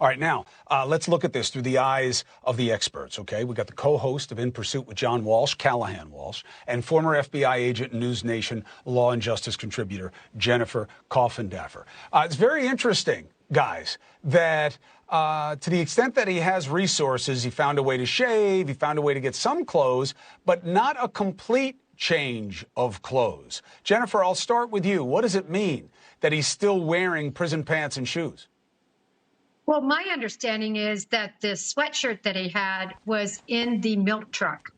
All right, now let's look at this through the eyes of the experts, okay? We got the co-host of In Pursuit with John Walsh, Callahan Walsh, and former FBI agent and NewsNation law and justice contributor Jennifer Coffindaffer. It's very interesting, guys, that to the extent that he has resources, he found a way to shave, he found a way to get some clothes, but not a complete change of clothes. Jennifer, I'll start with you. What does it mean that he's still wearing prison pants and shoes? Well, my understanding is that the sweatshirt that he had was in the milk truck.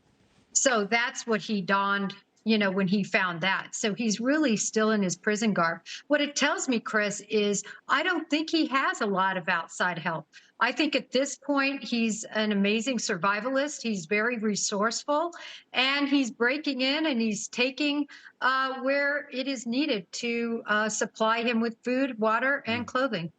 So that's what he donned, when he found that. So he's really still in his prison garb. What it tells me, Chris, is I don't think he has a lot of outside help. I think at this point, he's an amazing survivalist. He's very resourceful, and he's breaking in and he's taking where it is needed to supply him with food, water, and clothing.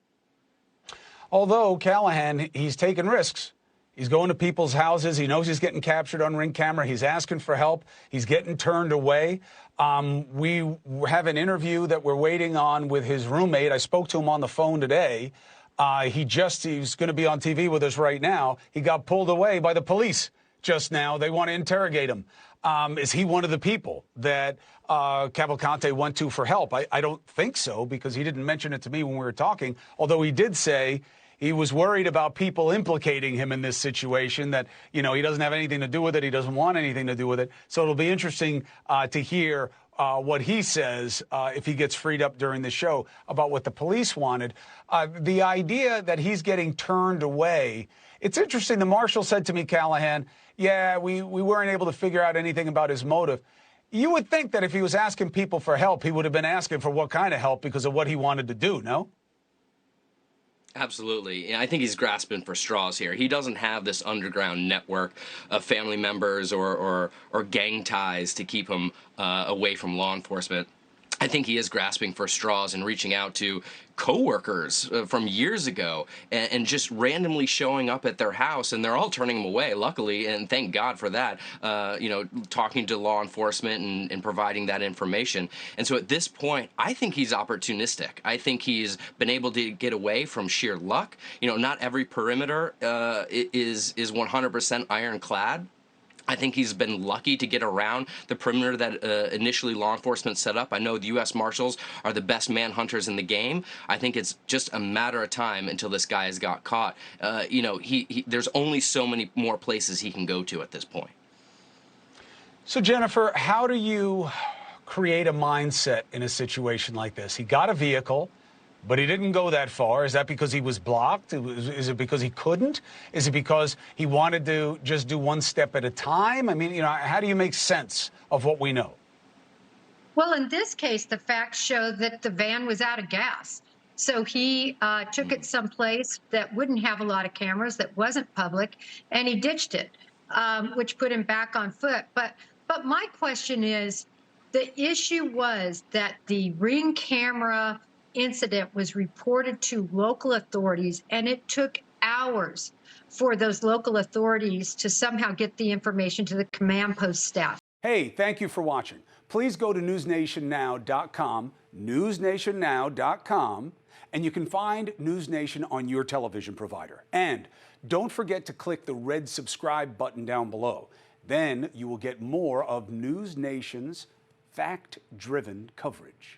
Although, Callahan, he's taking risks. He's going to people's houses. He knows he's getting captured on Ring camera. He's asking for help. He's getting turned away. We have an interview that we're waiting on with his roommate. I spoke to him on the phone today. He's going to be on TV with us right now. He got pulled away by the police just now. They want to interrogate him. Is he one of the people that Cavalcante went to for help? I don't think so, because he didn't mention it to me when we were talking, although he did say he was worried about people implicating him in this situation, that, he doesn't have anything to do with it. He doesn't want anything to do with it. So it'll be interesting to hear what he says if he gets freed up during the show about what the police wanted. The idea that he's getting turned away, it's interesting. The marshal said to me, Callahan, yeah, we weren't able to figure out anything about his motive. You would think that if he was asking people for help, he would have been asking for what kind of help because of what he wanted to do, no? Absolutely. I think he's grasping for straws here. He doesn't have this underground network of family members or gang ties to keep him away from law enforcement. I think he is grasping for straws and reaching out to coworkers from years ago and just randomly showing up at their house, and they're all turning him away, luckily, and thank God for that, talking to law enforcement and providing that information. And so at this point, I think he's opportunistic. I think he's been able to get away from sheer luck. Not every perimeter is 100% ironclad. I think he's been lucky to get around the perimeter that initially law enforcement set up. I know the U.S. Marshals are the best manhunters in the game. I think it's just a matter of time until this guy has got caught. There's only so many more places he can go to at this point. So, Jennifer, how do you create a mindset in a situation like this? He got a vehicle, but he didn't go that far. Is that because he was blocked? Is it because he couldn't? Is it because he wanted to just do one step at a time? I mean, how do you make sense of what we know? Well, in this case, the facts show that the van was out of gas. So he took it someplace that wouldn't have a lot of cameras, that wasn't public, and he ditched it, which put him back on foot. But my question is, the issue was that the Ring camera incident was reported to local authorities, and it took hours for those local authorities to somehow get the information to the command post staff. Hey, thank you for watching. Please go to newsnationnow.com, newsnationnow.com, and you can find NewsNation on your television provider. And don't forget to click the red subscribe button down below. Then you will get more of NewsNation's fact-driven coverage.